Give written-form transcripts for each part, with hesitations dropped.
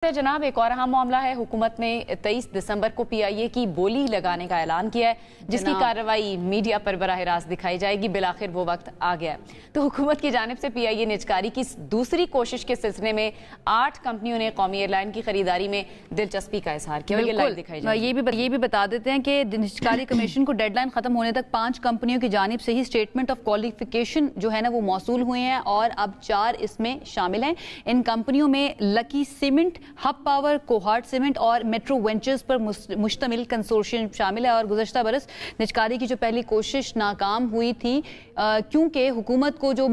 जनाब, एक और अहम मामला है। हुकूमत ने 23 दिसंबर को पीआईए की बोली लगाने का ऐलान किया है, जिसकी कार्रवाई मीडिया पर बराह रास्त दिखाई जाएगी। बिलाखिर वो वक्त आ गया है। तो हुकूमत की जानिब से पीआईए निजकारी की दूसरी कोशिश के सिलसिले में 8 कंपनियों ने कौमी एयरलाइन की खरीदारी में दिलचस्पी का इजहार किया। ये लाइव दिखाई जाएगी। ये भी बता देते हैं कि निजकारी कमीशन को डेडलाइन खत्म होने तक 5 कंपनियों की जानिब से ही स्टेटमेंट ऑफ क्वालिफिकेशन जो है ना वो मौसूल हुए हैं और अब 4 इसमें शामिल हैं। इन कंपनियों में lucky cement, hub power, cohort cement और मेट्रो वेंचर्स पर मुश्तमिल कंसोर्शियम शामिल है। और गुज़श्ता बरस निजकारी की जो पहली कोशिश नाकाम हुई थी, क्योंकि हुकूमत को जो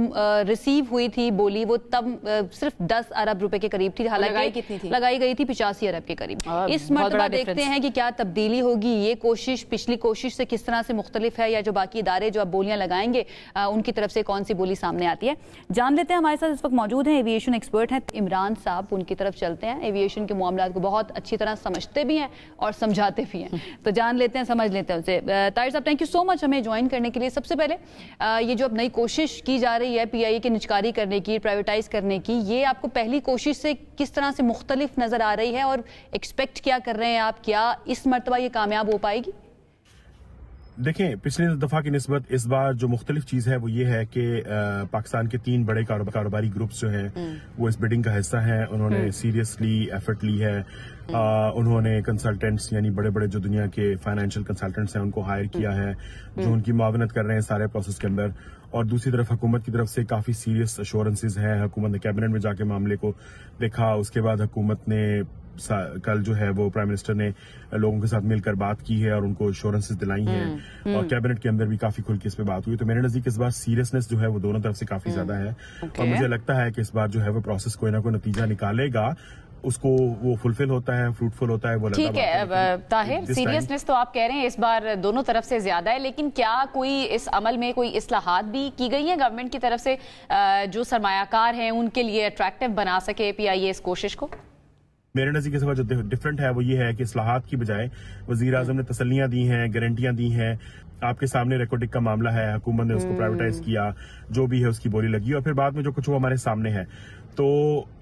रिसीव हुई थी बोली वो तब सिर्फ 10 अरब रुपए के करीब थी। हालांकि लगाई गई थी 85 अरब के करीब। इस मरतबा देखते हैं कि क्या तब्दीली होगी। ये कोशिश पिछली कोशिश से किस तरह से मुख्तलिफ है, या जो बाकी इदारे जो अब बोलियां लगाएंगे उनकी तरफ से कौन सी बोली सामने आती है, जान लेते हैं। हमारे साथ इस वक्त मौजूद हैं एविएशन एक्सपर्ट हैं इमरान साहब। उनकी तरफ चलते हैं। एविएशन के मामलों को बहुत अच्छी तरह समझते भी हैं और समझाते भी हैं, तो जान लेते हैं, समझ लेते हैं उनसे। ताहिर साहब, थैंक यू सो मच हमें ज्वाइन करने के लिए। सबसे पहले ये जो अब नई कोशिश की जा रही है पीआईए की निजकारी करने की, प्राइवेटाइज करने की, ये आपको पहली कोशिश से किस तरह से मुख्तलिफ नजर आ रही है और एक्सपेक्ट क्या कर रहे हैं आप? क्या इस मरतबा ये कामयाब हो पाएगी? देखें, पिछले दफा की निस्बत इस बार जो मुख्तलिफ चीज है वो ये है कि पाकिस्तान के 3 बड़े कारोबारी ग्रुप्स जो हैं वो इस बिडिंग का हिस्सा हैं। उन्होंने सीरियसली एफर्ट ली है। उन्होंने कंसल्टेंट्स यानी बड़े बड़े जो दुनिया के फाइनेंशियल कंसल्टेंट्स हैं उनको हायर किया है, जो उनकी मुआवनत कर रहे हैं सारे प्रोसेस के अंदर। और दूसरी तरफ हुकूमत की तरफ से काफी सीरियस अश्योरेंसेज हैं। हुकूमत ने कैबिनेट में जाके मामले को देखा। उसके बाद हुकूमत ने कल जो है वो प्राइम मिनिस्टर ने लोगों के साथ मिलकर बात की है और उनको एश्योरेंसेस दिलाई हैं। और कैबिनेट के अंदर भी काफी खुल के इस पे बात हुई। तो मेरे नजदीक इस बार सीरियसनेस जो है वो दोनों तरफ से काफी ज्यादा है। और मुझे लगता है कि इस बार जो है वो प्रोसेस कोई ना कोई नतीजा निकालेगा, उसको वो फुलफिल होता है, फ्रूटफुल होता है। वो ठीक है ताहिर, सीरियसनेस तो आप कह रहे हैं इस बार दोनों तरफ से ज्यादा है, लेकिन क्या कोई इस अमल में कोई इस्लाहात भी की गई है गवर्नमेंट की तरफ से जो सरमायाकार हैं उनके लिए अट्रैक्टिव बना सके पीआईए इस कोशिश को? मेरे नजदीक से जो डिफरेंट है वो ये है कि इस्लाहात की बजाय वजीर आजम ने तसल्लियां दी हैं, गारंटियां दी हैं। आपके सामने रेकोटिक का मामला है, हुकूमत ने उसको प्राइवेटाइज किया, जो भी है उसकी बोली लगी। और फिर बाद में जो कुछ वो हमारे सामने है, तो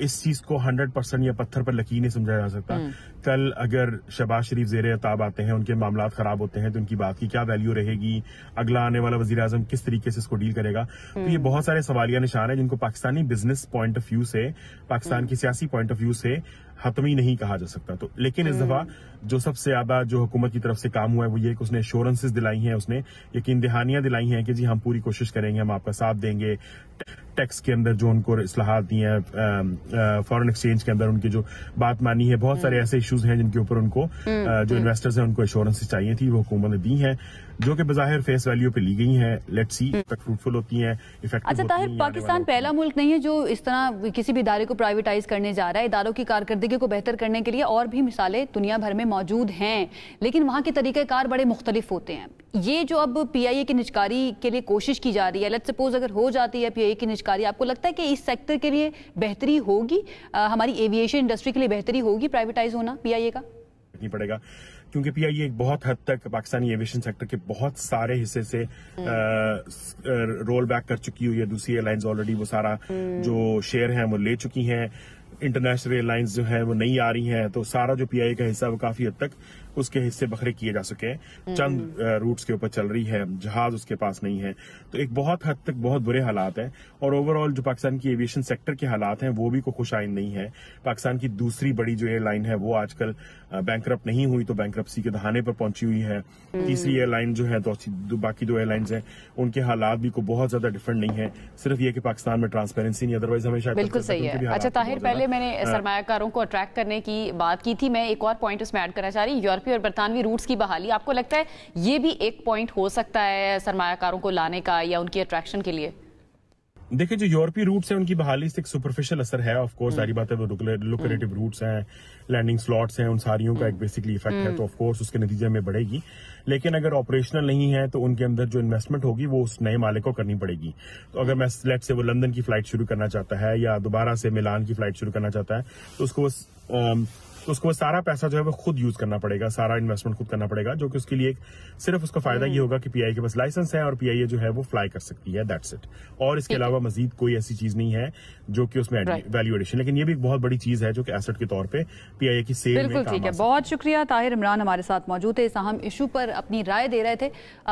इस चीज को 100% या पत्थर पर लकीर नहीं समझा जा सकता। कल अगर शहबाज शरीफ ज़ेरे अताब आते हैं, उनके मामलात खराब होते हैं, तो उनकी बात की क्या वैल्यू रहेगी? अगला आने वाला वजीर आजम किस तरीके से इसको डील करेगा? तो ये बहुत सारे सवालिया निशान है जिनको Pakistani business point of view से, पाकिस्तान की सियासी पॉइंट ऑफ व्यू से हतमी नहीं कहा जा सकता। तो लेकिन इस दफा जो सबसे ज्यादा जो हुकूमत की तरफ से काम हुआ है वो ये कि उसने एश्योरेंसेस दिलाई हैं, उसने यकीन दहानियां दिलाई हैं कि जी हम पूरी कोशिश करेंगे, हम आपका साथ देंगे। टैक्स के अंदर जो उनको इस्लाहात दी हैं, फॉरेन एक्सचेंज के अंदर उनकी जो बात मानी है, बहुत सारे ऐसे इश्यूज हैं जिनके ऊपर उनको जो इन्वेस्टर्स हैं उनको एश्योरेंसेस चाहिए थी, वो हुकूमत ने दी हैं, जो कि बज़ाहिर फेस वैल्यू पे ली गई हैं। लेट्स सी तक फ्रूटफुल होती हैं, इफेक्टिव। अच्छा ताहिर, पाकिस्तान पहला मुल्क नहीं है जो इस तरह किसी भी इदारे को प्राइवेटाइज करने जा रहा है। इदारों की कारकर्दगी को बेहतर करने के लिए और भी मिसालें दुनिया भर में मौजूद हैं, लेकिन वहां के तरीक़ेकार बड़े मुख्तलिफ होते हैं। ये जो अब पीआईए की निजकारी के लिए कोशिश की जा रही है, लेट्स सपोज अगर हो जाती है पीआईए की निजकारी, आपको लगता है कि इस सेक्टर के लिए बेहतरी होगी? हमारी एविएशन इंडस्ट्री के लिए बेहतरी होगी प्राइवेटाइज होना पीआईए का? नहीं पड़ेगा, क्योंकि पीआईए एक बहुत हद तक पाकिस्तानी एविएशन सेक्टर के बहुत सारे हिस्से से रोल बैक कर चुकी हुई है। दूसरी एयरलाइंस ऑलरेडी वो सारा जो शेयर है वो ले चुकी हैं। इंटरनेशनल एयरलाइंस जो है वो नहीं आ रही हैं, तो सारा जो पीआईए का हिस्सा वो काफी हद तक उसके हिस्से बखरे किए जा सके हैं। चंद रूट्स के ऊपर चल रही है, जहाज उसके पास नहीं है। तो एक बहुत हद तक बहुत बुरे हालात हैं। और ओवरऑल जो पाकिस्तान की एविएशन सेक्टर के हालात हैं वो भी कोई खुशाइन नहीं है। पाकिस्तान की दूसरी बड़ी जो एयरलाइन है वो आजकल बैंकरप्ट नहीं हुई तो बैंकरप्सी के दहाने पर पहुंची हुई है। तीसरी एयरलाइन जो है, तो बाकी 2 एयरलाइंस हैं, उनके हालात भी को बहुत ज्यादा डिफरेंट नहीं है। सिर्फ ये कि पाकिस्तान में ट्रांसपेरेंसी नहीं, अदरवाइज हमेशा बिल्कुल सही है। अच्छा ताहिर, पहले मैंने सरमायाकारों को अट्रैक्ट करने की बात की थी, मैं एक और पॉइंट उसमें ऐड करना चाह रही हूँ, यूरोपीय और बरतानवी रूट्स की बहाली। आपको लगता है ये भी एक पॉइंट हो सकता है सरमायाकारों को लाने का या उनकी अट्रैक्शन के लिए? देखिए, जो यूरोपीय रूट्स हैं उनकी बहाली से एक सुपरफिशियल असर है। ऑफ कोर्स सारी बातें वो लुक्रेटिव रूट्स हैं, लैंडिंग स्लॉट्स हैं, उन सारियों का एक बेसिकली इफेक्ट है, तो ऑफ कोर्स उसके नतीजे में बढ़ेगी। लेकिन अगर ऑपरेशनल नहीं है तो उनके अंदर जो इन्वेस्टमेंट होगी वो उस नए मालिक को करनी पड़ेगी। तो अगर मैं लेट से वो लंदन की फ्लाइट शुरू करना चाहता है या दोबारा से मिलान की फ्लाइट शुरू करना चाहता है, तो उसको तो उसको सारा पैसा जो है वो खुद यूज करना पड़ेगा, सारा इन्वेस्टमेंट खुद करना पड़ेगा, जो कि उसके लिए सिर्फ उसका फायदा ये होगा कि पीआईए के पास लाइसेंस है और पीआईए जो है वो फ्लाई कर सकती है, दैट्स इट। और इसके अलावा मजीद कोई ऐसी चीज नहीं है जो कि उसमें वैल्यू एडिशन, लेकिन ये भी एक बहुत बड़ी चीज है जो कि एसेट के तौर पे पीआईए की सेल में काम आ सकती है। बिल्कुल ठीक है, बहुत शुक्रिया। ताहिर इमरान हमारे साथ मौजूद थे, इस अहम इशू पर अपनी राय दे रहे थे।